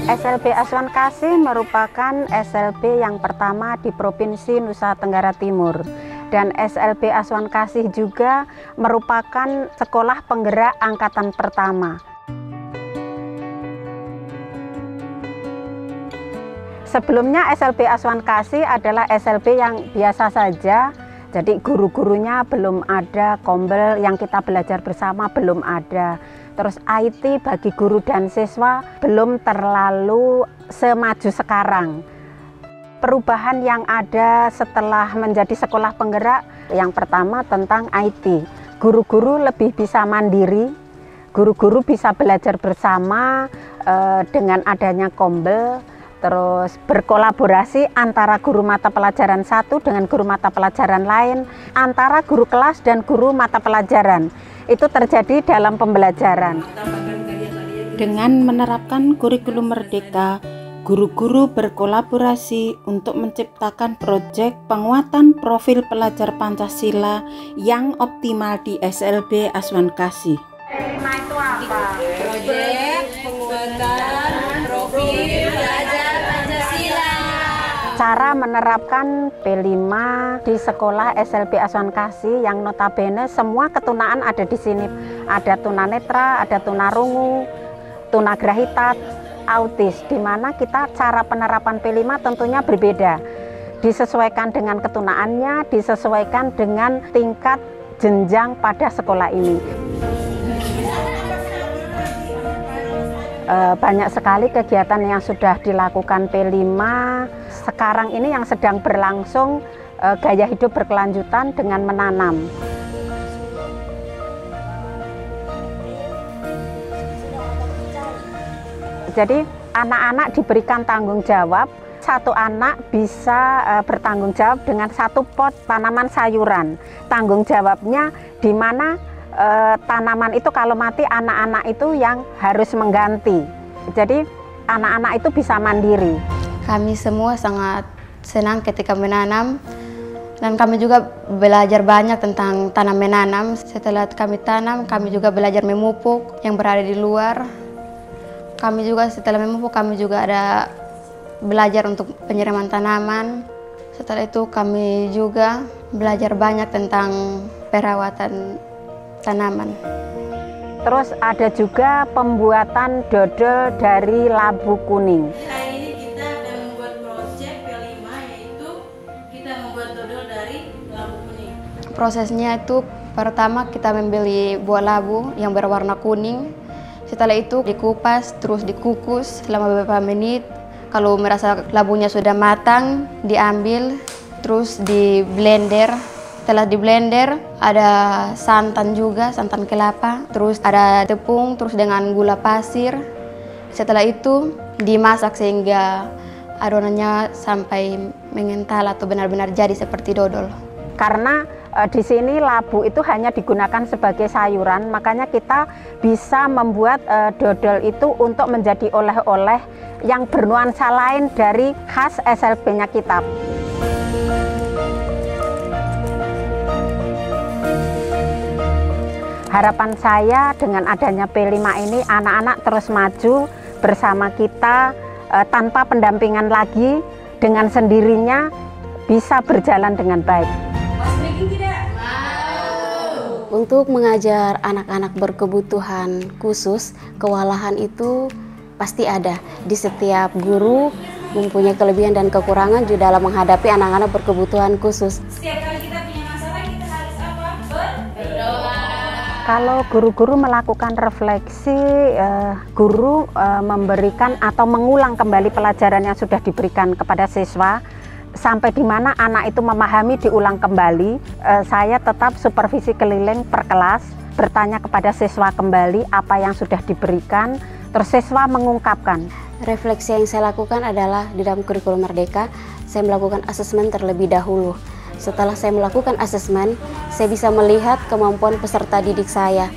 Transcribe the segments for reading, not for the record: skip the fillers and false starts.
SLB Asuhan Kasih merupakan SLB yang pertama di Provinsi Nusa Tenggara Timur, dan SLB Asuhan Kasih juga merupakan sekolah penggerak angkatan pertama. Sebelumnya SLB Asuhan Kasih adalah SLB yang biasa saja, jadi guru-gurunya belum ada, kombel yang kita belajar bersama belum ada. Terus IT bagi guru dan siswa belum terlalu semaju sekarang. Perubahan yang ada setelah menjadi sekolah penggerak, yang pertama tentang IT. Guru-guru lebih bisa mandiri, guru-guru bisa belajar bersama dengan adanya kombel, terus berkolaborasi antara guru mata pelajaran satu dengan guru mata pelajaran lain, antara guru kelas dan guru mata pelajaran. Itu terjadi dalam pembelajaran. Dengan menerapkan kurikulum merdeka, guru-guru berkolaborasi untuk menciptakan proyek penguatan profil pelajar Pancasila yang optimal di SLB Asuhan Kasih. P5 itu apa? Proyek penguatan profil pelajar Pancasila. Cara menerapkan P5 di sekolah SLB Asuhan Kasih yang notabene semua ketunaan ada di sini. Ada tunanetra, ada tunarungu, tunagrahita, autis, di mana kita cara penerapan P5 tentunya berbeda. Disesuaikan dengan ketunaannya, disesuaikan dengan tingkat jenjang pada sekolah ini. Banyak sekali kegiatan yang sudah dilakukan P5. Sekarang ini yang sedang berlangsung gaya hidup berkelanjutan dengan menanam. Jadi anak-anak diberikan tanggung jawab. Satu anak bisa bertanggung jawab dengan satu pot tanaman sayuran. Tanggung jawabnya di mana tanaman itu kalau mati anak-anak itu yang harus mengganti. Jadi anak-anak itu bisa mandiri. Kami semua sangat senang ketika menanam, dan kami juga belajar banyak tentang tanam menanam. Setelah kami tanam, kami juga belajar memupuk yang berada di luar. Kami juga setelah memupuk, kami juga ada belajar untuk penyiraman tanaman. Setelah itu kami juga belajar banyak tentang perawatan tanaman. Terus ada juga pembuatan dodol dari labu kuning. Hari ini kita akan membuat proyek P5, yaitu kita membuat dodol dari labu kuning. Prosesnya itu pertama kita membeli buah labu yang berwarna kuning. Setelah itu dikupas, terus dikukus selama beberapa menit. Kalau merasa labunya sudah matang, diambil, terus di blender. Setelah di blender, ada santan juga, santan kelapa, terus ada tepung, terus dengan gula pasir. Setelah itu dimasak sehingga adonannya sampai mengental atau benar-benar jadi seperti dodol. Karena di sini labu itu hanya digunakan sebagai sayuran, makanya kita bisa membuat dodol itu untuk menjadi oleh-oleh yang bernuansa lain dari khas SLB-nya kita. Harapan saya dengan adanya P5 ini anak-anak terus maju bersama kita tanpa pendampingan lagi, dengan sendirinya bisa berjalan dengan baik. Untuk mengajar anak-anak berkebutuhan khusus, kewalahan itu pasti ada. Di setiap guru mempunyai kelebihan dan kekurangan di dalam menghadapi anak-anak berkebutuhan khusus. Setiap kali kita punya masalah, kita harus apa? Berdoa. Kalau guru-guru melakukan refleksi, guru memberikan atau mengulang kembali pelajaran yang sudah diberikan kepada siswa, sampai di mana anak itu memahami diulang kembali. Saya tetap supervisi keliling per kelas, bertanya kepada siswa kembali apa yang sudah diberikan, terus siswa mengungkapkan. Refleksi yang saya lakukan adalah di dalam kurikulum merdeka, saya melakukan asesmen terlebih dahulu. Setelah saya melakukan asesmen, saya bisa melihat kemampuan peserta didik saya.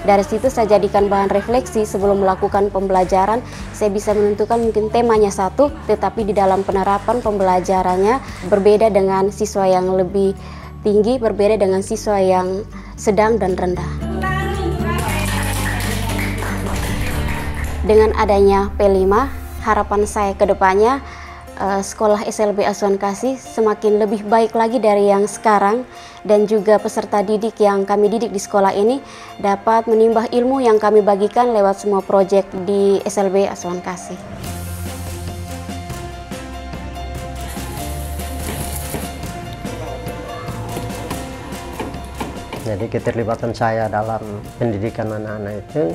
Dari situ saya jadikan bahan refleksi sebelum melakukan pembelajaran. Saya bisa menentukan mungkin temanya satu, tetapi di dalam penerapan pembelajarannya berbeda dengan siswa yang lebih tinggi, berbeda dengan siswa yang sedang dan rendah. Dengan adanya P5, harapan saya ke depannya sekolah SLB Asuhan Kasih semakin lebih baik lagi dari yang sekarang, dan juga peserta didik yang kami didik di sekolah ini dapat menimba ilmu yang kami bagikan lewat semua proyek di SLB Asuhan Kasih. Jadi keterlibatan saya dalam pendidikan anak-anak itu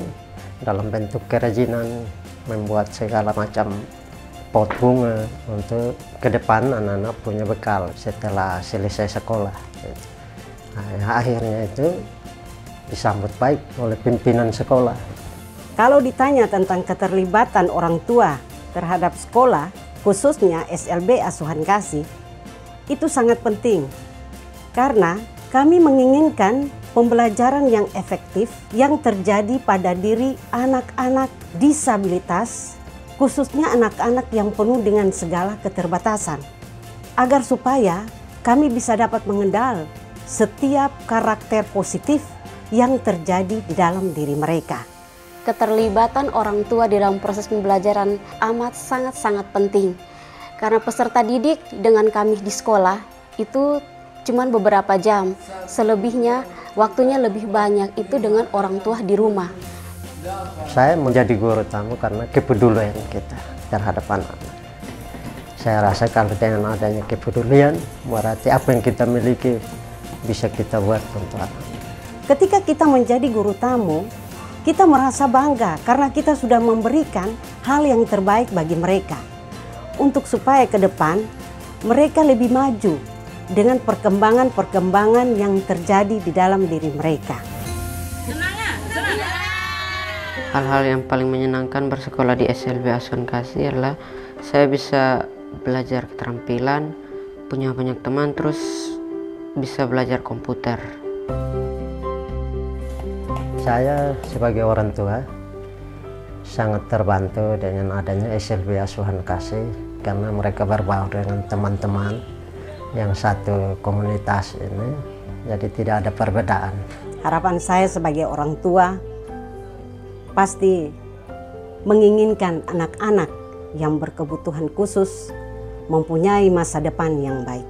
dalam bentuk kerajinan, membuat segala macam pot bunga untuk ke depan anak-anak punya bekal setelah selesai sekolah. Nah, akhirnya itu disambut baik oleh pimpinan sekolah. Kalau ditanya tentang keterlibatan orang tua terhadap sekolah, khususnya SLB Asuhan Kasih, itu sangat penting. Karena kami menginginkan pembelajaran yang efektif yang terjadi pada diri anak-anak disabilitas, khususnya anak-anak yang penuh dengan segala keterbatasan, agar supaya kami bisa dapat mengenal setiap karakter positif yang terjadi di dalam diri mereka. Keterlibatan orang tua di dalam proses pembelajaran amat sangat penting, karena peserta didik dengan kami di sekolah itu cuma beberapa jam, selebihnya waktunya lebih banyak itu dengan orang tua di rumah. Saya menjadi guru tamu karena kepedulian kita terhadap anak-anak. Saya rasa kalau dengan adanya kepedulian, berarti apa yang kita miliki bisa kita buat untuk anak. Ketika kita menjadi guru tamu, kita merasa bangga karena kita sudah memberikan hal yang terbaik bagi mereka. Untuk supaya ke depan mereka lebih maju dengan perkembangan-perkembangan yang terjadi di dalam diri mereka. Hal-hal yang paling menyenangkan bersekolah di SLB Asuhan Kasih adalah saya bisa belajar keterampilan, punya banyak teman, terus bisa belajar komputer. Saya sebagai orang tua sangat terbantu dengan adanya SLB Asuhan Kasih karena mereka berbaur dengan teman-teman yang satu komunitas ini, jadi tidak ada perbedaan. Harapan saya sebagai orang tua pasti menginginkan anak-anak yang berkebutuhan khusus mempunyai masa depan yang baik.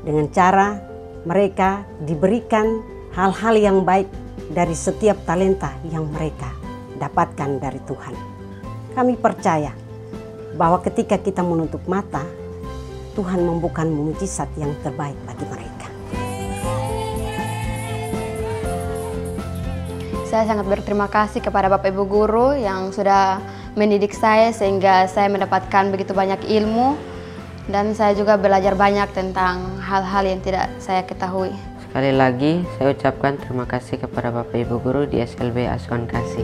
Dengan cara mereka diberikan hal-hal yang baik dari setiap talenta yang mereka dapatkan dari Tuhan. Kami percaya bahwa ketika kita menutup mata, Tuhan membuka mukjizat yang terbaik bagi mereka. Saya sangat berterima kasih kepada Bapak Ibu Guru yang sudah mendidik saya sehingga saya mendapatkan begitu banyak ilmu, dan saya juga belajar banyak tentang hal-hal yang tidak saya ketahui. Sekali lagi saya ucapkan terima kasih kepada Bapak Ibu Guru di SLB Asuhan Kasih.